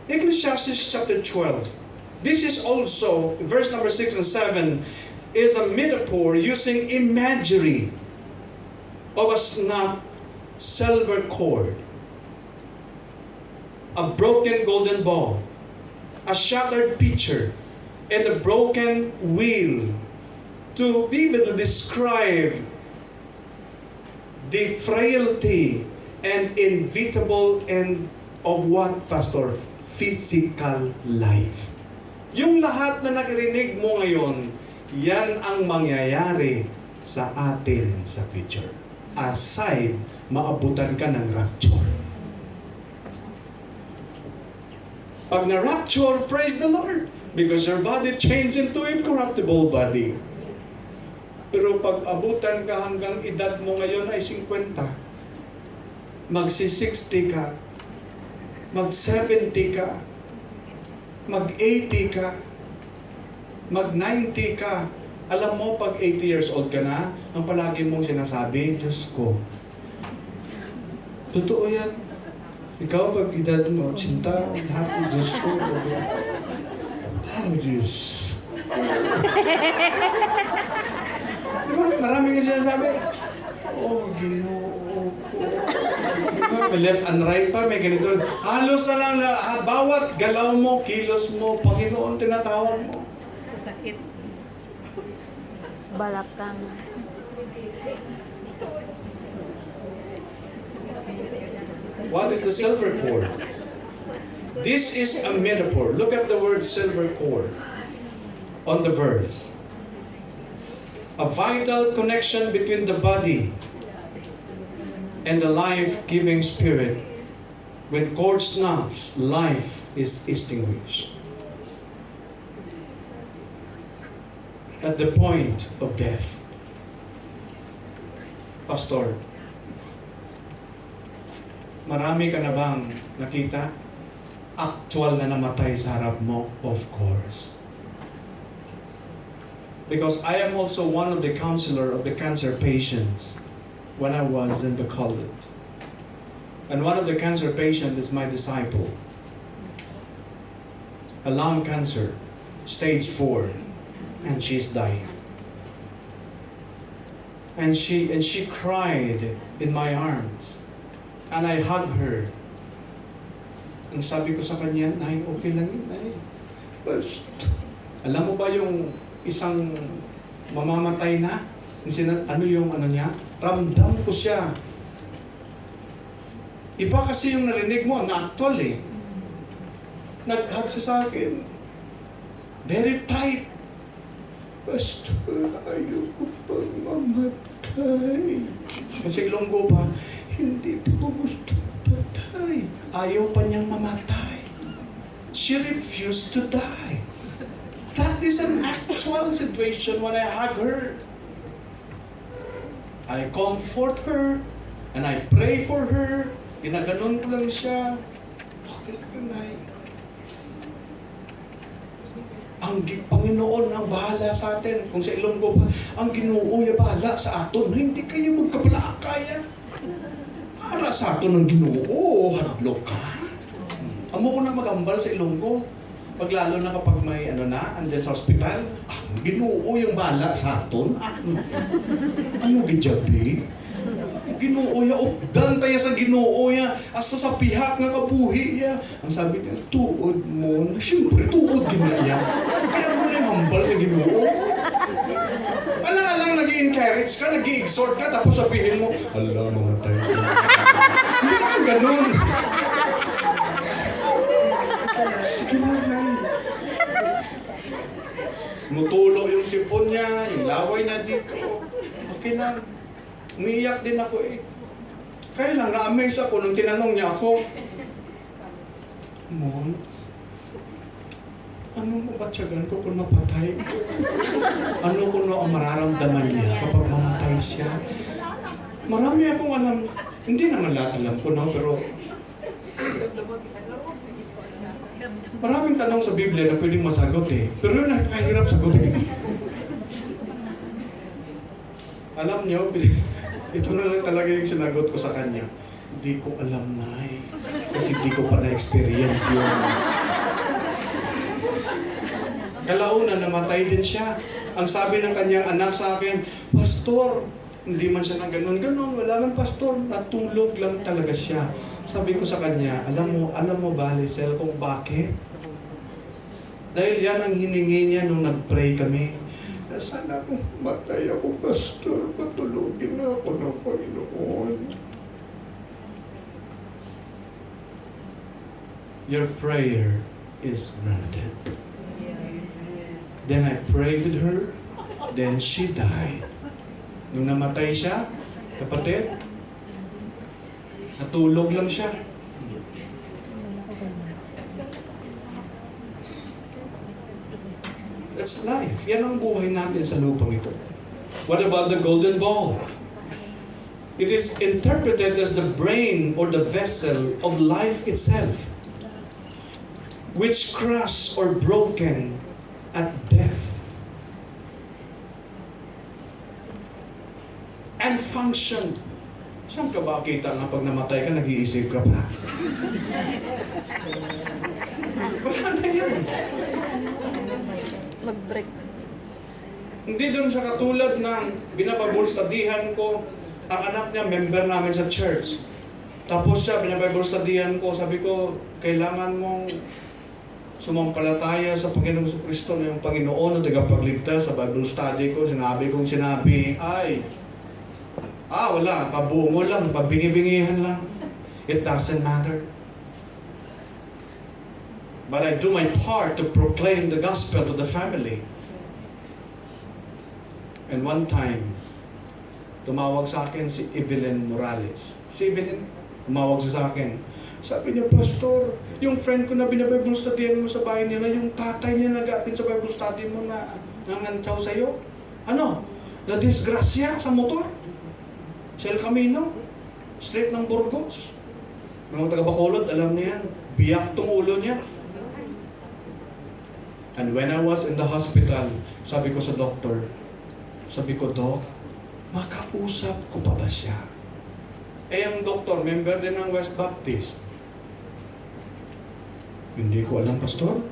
Ecclesiastes chapter 12. This is also, verse number 6 and 7, is a metaphor using imagery of a snapped silver cord, a broken golden ball, a shattered pitcher, and a broken wheel, to be able to describe the frailty and inevitable end of what, Pastor? Physical life. Yung lahat na nakirinig mo ngayon, yan ang mangyayari sa atin sa future. Aside, maabutan ka ng rapture. Pag na-rapture, praise the Lord, because your body changed into incorruptible body. Pero pag abutan ka hanggang edad mo ngayon ay 50, magsi-60 ka, mag-70 ka, mag-80 ka, mag-90 ka. Alam mo, pag 80 years old ka na, ang palagi mong sinasabi, Diyos ko. Totoo yan. Ikaw, pag edad mo, sinta, lahat ng Diyos ko. Oh, Diyos. Diba? Maraming yung sinasabi, oh, Ginoo ko. Diba? May left and right pa, may ganito. Halos na lang, bawat galaw mo, kilos mo, Panginoon, tinatawag mo. Sakit. Balakang. What is the silver cord? This is a metaphor. Look at the word silver cord on the verse. A vital connection between the body and the life-giving spirit. When cord snaps, life is extinguished. At the point of death. Pastor, marami ka na bang nakita? Actual na namatay sa harap mo? Of course. Because I am also one of the counselor of the cancer patients when I was in the college. And one of the cancer patients is my disciple. A lung cancer, stage 4, and she's dying. And she cried in my arms. And I hugged her. Ang sabi ko sa kanya, Nay, okay lang yun, Nay. Basta, alam mo ba yung isang mamamatay na? Ano yung ano niya? Ramdam ko siya. Iba kasi yung narinig mo, na actual eh. Nag-hug siya sa akin. Very tight. Basta, ayoko pang mamatay. mamatay. Kasi Ilonggo pa, hindi pa ko gusto mamatay. Ayaw pa niyang mamatay. She refused to die. That is an actual situation when I hug her. I comfort her and I pray for her. Ginaganon ko lang siya. Okay lang, Nay. Ang Panginoon ang bahala sa atin. Kung sa Ilonggo pa, ang Ginoo ay bahala sa aton. Hindi kayo magkabala-kaya. Para sa aton ng Ginoo, hadlok ka. Amo ko na magambal sa Ilonggo. Paglalo na kapag may andyan sa ospital, ang Ginoo yung bahala sa aton. Ano gijabi? Ginoo ya, updan tayo sa Ginoo ya, asa sa pihak nga kabuhi ya. Ang sabi niya, tuod mo. Siyempre, tuod ginaya. Kaya mo na yung hambal sa Ginoo. Alang-alang nag-i-encourage ka, nag-i-exhort ka, tapos sabihin mo, ala, mamatay ko. Hindi naman ganun. Sige lang, Nay. Mutulo yung sipon niya, yung laway na dito. Okay lang. Umiiyak din ako eh. Kaya lang, na-amaze ako nung tinanong niya ako, Mom, ano mabatsagan ko kung napatay ko? Ano ko na ang mararamdaman niya kapag mamatay siya? Marami akong alam, hindi naman lahat alam ko na, pero maraming tanong sa Biblia na pwedeng masagot eh. Pero yun nakakahirap sagutin. Alam niyo, ito na lang talaga yung sinagot ko sa kanya. Hindi ko alam, Nay. Kasi hindi ko pa na-experience yun. Kalaunan, namatay din siya. Ang sabi ng kanyang anak sa akin, Pastor, hindi man siya na ganun-ganun. Wala man, Pastor. Natulog lang talaga siya. Sabi ko sa kanya, alam mo ba, Lisel, kung bakit? Dahil yan ang hiningi niya nung nag-pray kami. Sana kung matay ako, Pastor, patulogin na ako ng Panginoon. Your prayer is granted. Then I prayed with her, then she died. Nung namatay siya, kapatid, natulog lang siya. That's life. Yan ang buhay natin sa lupang ito. What about the golden ball? It is interpreted as the brain or the vessel of life itself, which crushed or broken at death and functioned. Saan ka ba kita nga pag namatay ka, nag-iisip ka pa? Wala na yun. Mag-break. Hindi doon siya katulad ng binababulstadihan ko. Ang anak niya, member namin sa church. Tapos siya, binababulstadihan ko. Sabi ko, kailangan mong sumampalataya sa Panginoong Kristo na yung Panginoon na tagapagligtas. Sa Bible study ko, sinabi, wala, pabungo lang, pabingi-bingihan lang. It doesn't matter. But I do my part to proclaim the gospel to the family. And one time, tumawag sa akin si Evelyn Morales. Si Evelyn, tumawag siya sa akin. Sabi niya, Pastor, yung friend ko na binabible studyhan mo sa bahay nila, yung tatay niya nag-attend sa Bible study mo na nangantaw sa'yo. Na-disgrasya sa motor. Sa El Camino. Straight ng Burgos. Mga taga-Bacolod, alam niya yan. Biyak tong ulo niya. And when I was in the hospital, sabi ko sa doktor, Doc, makausap ko pa ba siya? Eh, ang doktor, member din ng West Baptist. Hindi ko alam, Pastor.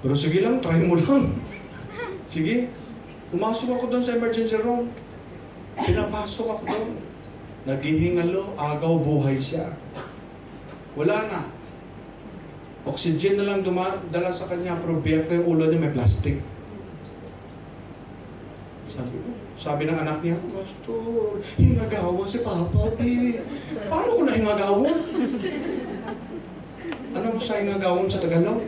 Pero sige lang, try mo lang. Sige. Pumasok ako doon sa emergency room. Pinapasok ako doon. Naghihingalo, agaw buhay siya. Wala na. Oxygen na lang dumadala sa kanya, pero biyak na yung ulo niya, may plastic. Sabi ng anak niya, Pastor, hingagawa si Papa, di. Paano ko na hingagawa? Ano sa hingagawon sa Tagalog?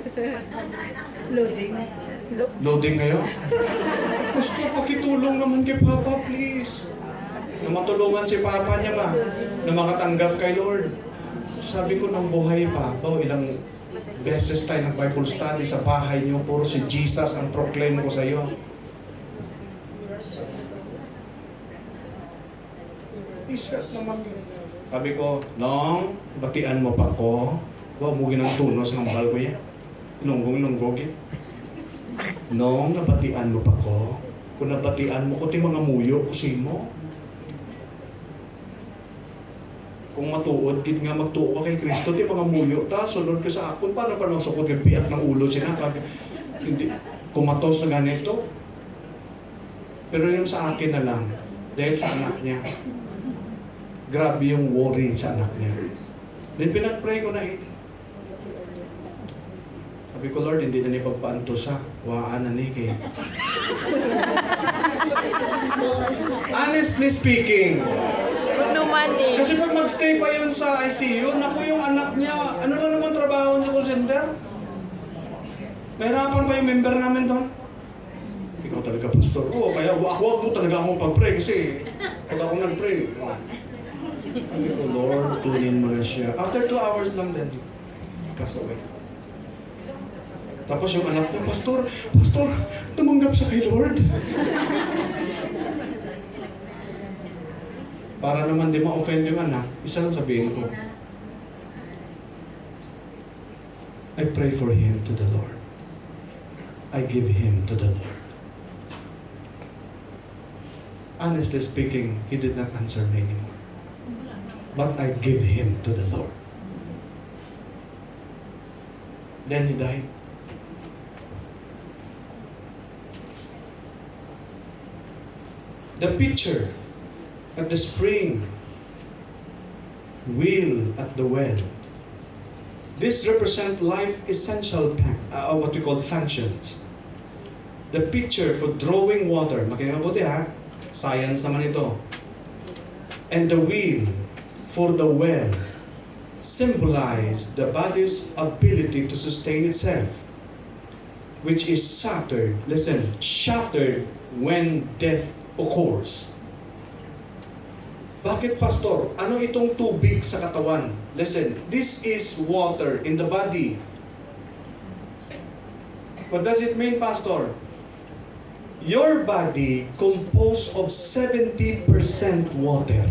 Loading. Loading kayo? Pastor, pakitulong naman kay Papa, please. na matulungan si Papa niya ba, na makatanggap kay Lord. Sabi ko, nang buhay pa, ilang beses tayo nag-Bible study sa bahay niyo, puro si Jesus ang proclaim ko sa iyo. Isat naman. Sabi ko, Nong, batian mo pa ko. Mugin ang tunos ng mahal ko yan. Inunggong-inunggog yan. Nong, nabatian mo pa ko. Kung nabatian mo ko, ti mga muyo, kusin mo. Kung matuod, gid nga magtuo ka kay Kristo, ti mga muyo, ta, sunod ka sa akon, paano pa nang sukod yung biyak ng ulo siya na, hindi, kumatos na ganito. Pero yung sa akin na lang, dahil sa anak niya, grabe yung worry sa anak niya. Then pinag-pray ko na Sabi ko, Lord, hindi na ni pagpaanto sa waan na ni kay. Honestly speaking, kasi pag magstay pa yun sa ICU, naku yung anak niya, ano lang naman trabaho sa call center? Mahirapan pa yung member namin doon. Ikaw talaga, pastor. Oo, kaya wag mo talaga akong pag-pray kasi pag ako nag-pray, sabi ko, Lord, tunin mo na siya. After 2 hours lang din, pass away. Tapos yung anak niya, Pastor, tumanggap siya kay Lord. Para naman di ma-offend yung anak, isa lang sabihin ko, I pray for him to the Lord. I give him to the Lord. Honestly speaking, he did not answer me anymore. But I give him to the Lord. Then he died. The pitcher at the spring, wheel at the well. This represent life essential what we call functions. The pitcher for drawing water, makinig mabuti ha, science naman ito. And the wheel for the well symbolize the body's ability to sustain itself, which is shattered, shattered when death occurs. Bakit, Pastor? Ano itong tubig sa katawan? Listen, this is water in the body. What does it mean, Pastor? Your body composed of 70% water.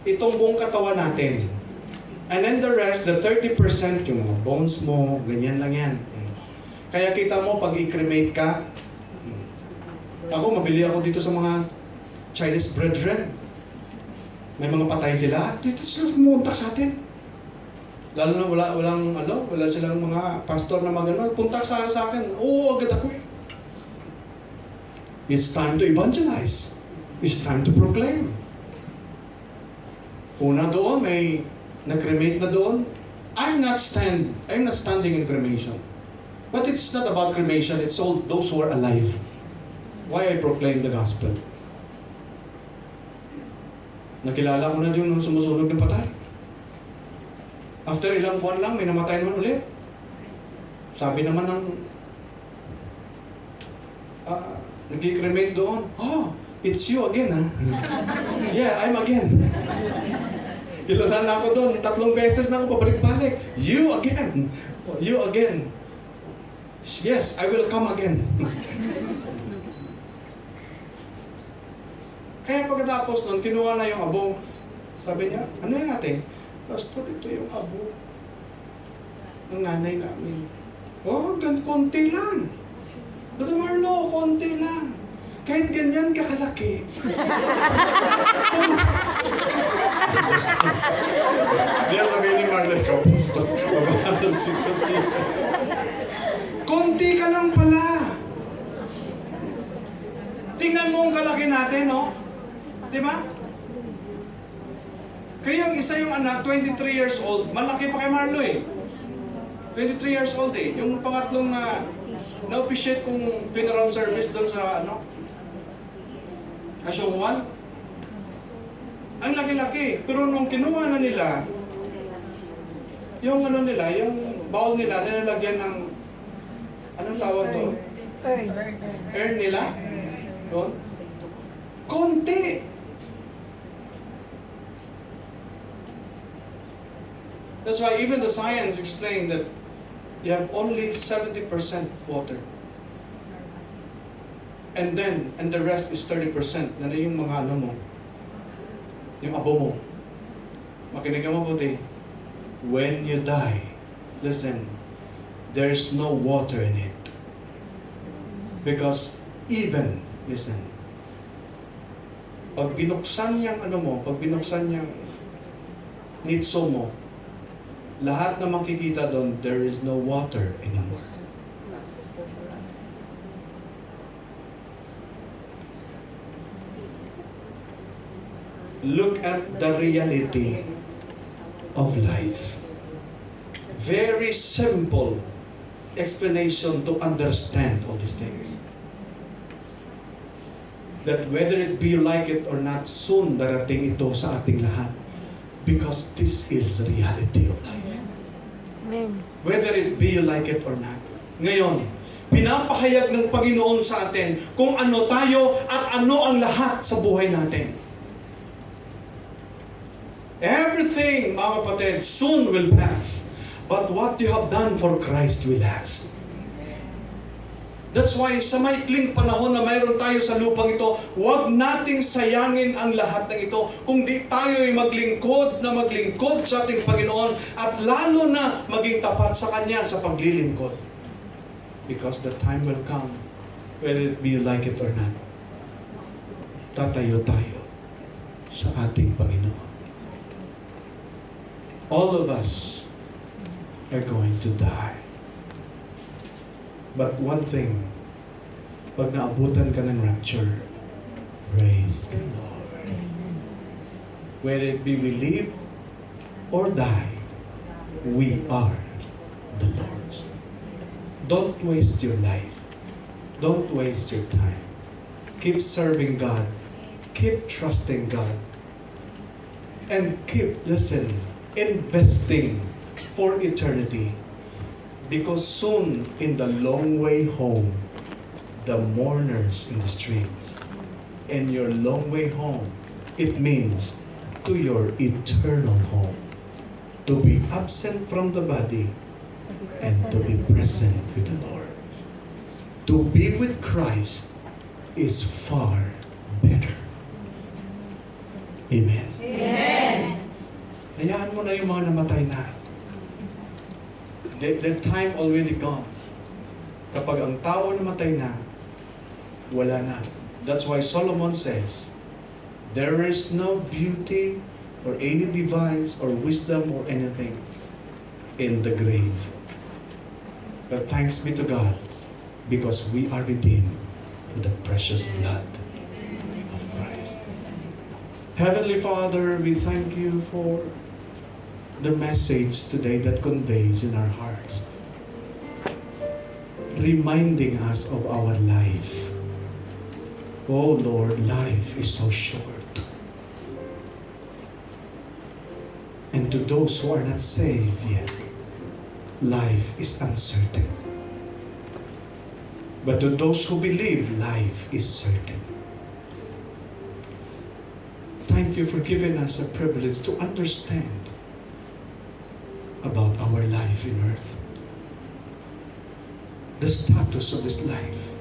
Itong buong katawan natin. And then the rest, the 30%, yung mga bones mo, ganyan lang yan. Kaya kita mo, pag i-cremate ka, ako, mabili ako dito sa mga Chinese brethren. May mga patay sila. Dito sila pumunta sa atin. Lalo na wala silang mga pastor na magano. Punta sa akin. Oo, agad ako eh. It's time to evangelize. It's time to proclaim. Una doon, may na-cremate na doon. I'm not standing in cremation. But it's not about cremation. It's all those who are alive. Why I proclaim the gospel? Nakilala ko na din nung sumusunog ng patay. After ilang buwan lang, may namatay naman ulit. Sabi naman ng nag-cremate doon, it's you again, ha? Yeah, I'm again. Kilala na ako doon, 3 beses na ako pabalik-balik. You again. You again. Yes, I will come again. Kaya pagkatapos nun, kinuha na yung abo. Sabi niya, ano yung ate? Pastor, ito yung abo ng nanay namin. Konti lang. Brother Marlo, konti lang. Kahit ganyan kakalaki. Kaya sabihin ni Marlo, ikaw, Pastor, mabahal si Pastor. Konti ka lang pala. Tingnan mo ang kalaki natin, no? Di ba? Kaya yung isa yung anak, 23 years old, malaki pa kay Marlo eh. 23 years old eh. Yung pangatlong na-officiate kong funeral service doon sa Asyongwan. Ang laki-laki. Pero nung kinuha na nila, yung yung bowl nila, nilalagyan ng, anong tawag to? Urn nila? Yun. Konti. That's why even the science explain that you have only 70% water. And the rest is 30%. Na yung mga ano mo, yung abo mo. Makinig ka mabuti. When you die, listen, there's no water in it. Because even, listen, pag binuksan niyang ano mo, pag binuksan niyang nitso mo, lahat na makikita doon, there is no water anymore. Look at the reality of life. Very simple explanation to understand all these things. That whether it be like it or not, soon darating ito sa ating lahat. Because this is the reality of life. Amen. Whether it be like it or not. Ngayon, pinapahayag ng Panginoon sa atin kung ano tayo at ano ang lahat sa buhay natin. Everything, mga kapatid, soon will pass. But what you have done for Christ will last. That's why sa maikling panahon na mayroon tayo sa lupang ito, huwag nating sayangin ang lahat ng ito. Kung di tayo ay maglingkod sa ating Panginoon at lalo na maging tapat sa Kanya sa paglilingkod. Because the time will come, whether it be like it or not, tatayo tayo sa ating Panginoon. All of us are going to die. But one thing, pag naabutan ka ng rapture, praise the Lord. Whether it be we live or die, we are the Lord's. Don't waste your life. Don't waste your time. Keep serving God. Keep trusting God. And keep, listen, investing for eternity. Because soon, in the long way home, the mourners in the streets, and your long way home, it means to your eternal home. To be absent from the body and to be present with the Lord. To be with Christ is far better. Amen. Amen. Hayaan mo na yung mga namatay na. Their time already gone. Kapag ang tao namatay na, wala na. That's why Solomon says, there is no beauty or any device or wisdom or anything in the grave. But thanks be to God, because we are redeemed with the precious blood of Christ. Heavenly Father, we thank you for the message today that conveys in our hearts, reminding us of our life. Oh Lord, life is so short. And to those who are not saved yet, life is uncertain. But to those who believe, life is certain. Thank you for giving us a privilege to understand about our life in earth. The status of this life.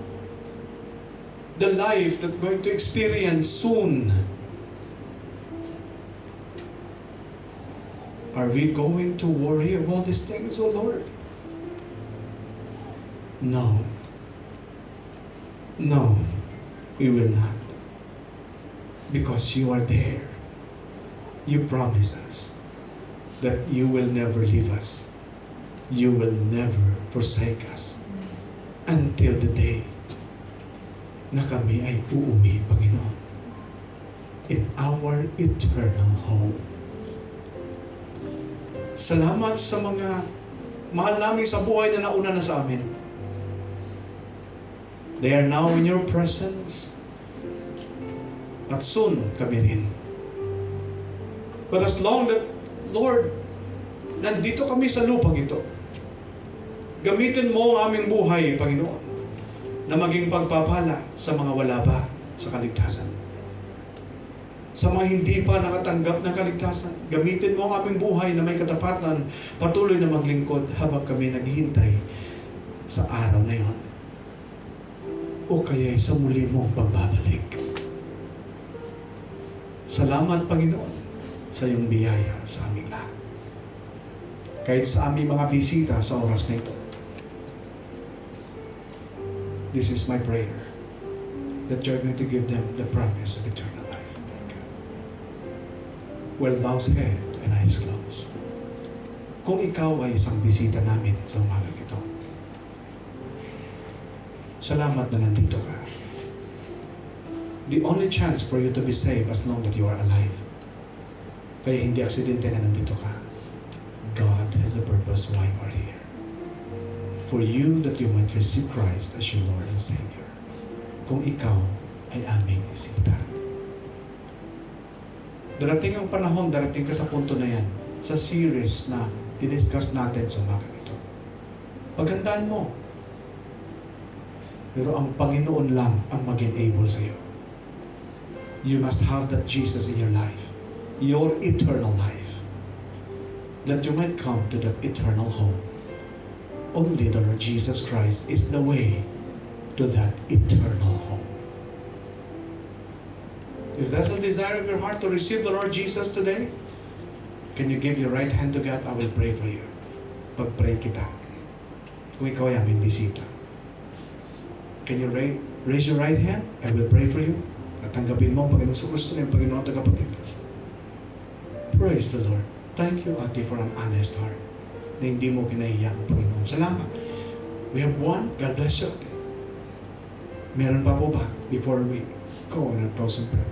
The life that we're going to experience soon. Are we going to worry about these things, oh Lord? No. No, we will not. Because you are there. You promise us that you will never leave us. You will never forsake us until the day na kami ay uuwi, Panginoon, in our eternal home. Salamat sa mga mahal namin sa buhay na nauna na sa amin. They are now in your presence. At soon, kami rin. But as long that, Lord, nandito kami sa lupang ito, gamitin mo ang aming buhay, Panginoon, na maging pagpapala sa mga wala pa sa kaligtasan. Sa mga hindi pa nakatanggap ng kaligtasan, gamitin mo ang aming buhay na may katapatan, patuloy na maglingkod habang kami naghihintay sa araw na yon. O kaya'y sa muli mong pagbabalik. Salamat, Panginoon, sa iyong biyaya sa aming lahat. Kahit sa aming mga bisita sa oras na ito. This is my prayer, that you're going to give them the promise of eternal life. Well, bows head and eyes closed. Kung ikaw ay isang bisita namin sa umagang ito, salamat na nandito ka. The only chance for you to be saved as long that you are alive. Kaya hindi aksidente na nandito ka. God has a purpose why you are here. For you that you might receive Christ as your Lord and Savior. Kung ikaw ay aming bisita. Darating ang panahon, darating ka sa punto na yan, sa series na diniscuss natin sa umagang ito. Paghandaan mo. Pero ang Panginoon lang ang mag-enable sa iyo. You must have that Jesus in your life. Your eternal life. That you might come to that eternal home. Only the Lord Jesus Christ is the way to that eternal home. If that's the desire of your heart to receive the Lord Jesus today, can you give your right hand to God? I will pray for you. Pag-pray kita. Kung ikaw ay aming bisita. Can you raise your right hand? I will pray for you. At tanggapin mo ang Panginoon sa Kristo na yung Panginoon tagapagligtas. Praise the Lord. Thank you, Ate, for an honest heart na hindi mo kinahiya ang Panginoon. Salamat. We have one. God bless you, Ate. Meron pa po ba before we go on our closing prayer?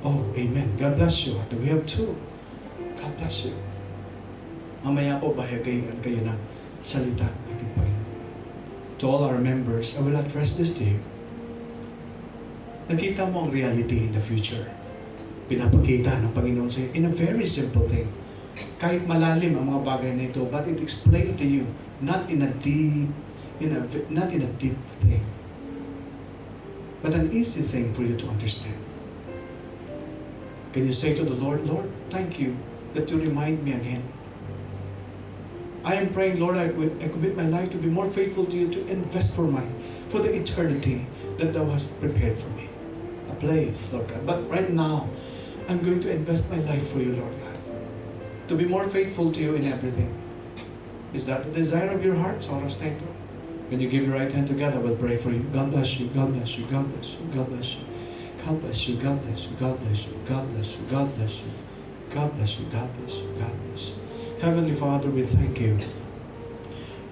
Oh, amen. God bless you, Ate. We have two. God bless you. Mamaya po, bahagayin kayo ng salita ng ating Panginoon. To all our members, I will address this to you. Nakita mo ang reality in the future. Pinapakita ng Panginoon sa iyo in a very simple thing. Kahit malalim ang mga bagay na ito, but it explained to you, not in a deep thing, but an easy thing for you to understand. Can you say to the Lord, Lord, thank you that you remind me again. I am praying, Lord, I commit my life to be more faithful to you, to invest for the eternity that thou hast prepared for me. A place, Lord God. But right now, I'm going to invest my life for you, Lord God. To be more faithful to you in everything. Is that the desire of your heart? So, when you give your right hand together, we'll pray for you. God bless you, God bless you, God bless you, God bless you. God bless you, God bless you, God bless you, God bless you, God bless you. God bless you, God bless you, God bless you. Heavenly Father, we thank you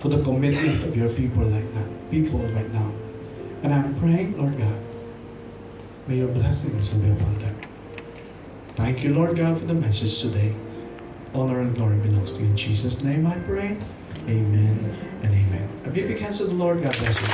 for the commitment of your people right now. And I'm praying, Lord God, may your blessings be upon them. Thank you, Lord God, for the message today. Honor and glory belongs to you. In Jesus' name I pray. Amen and amen. A big hand to the Lord. God bless you.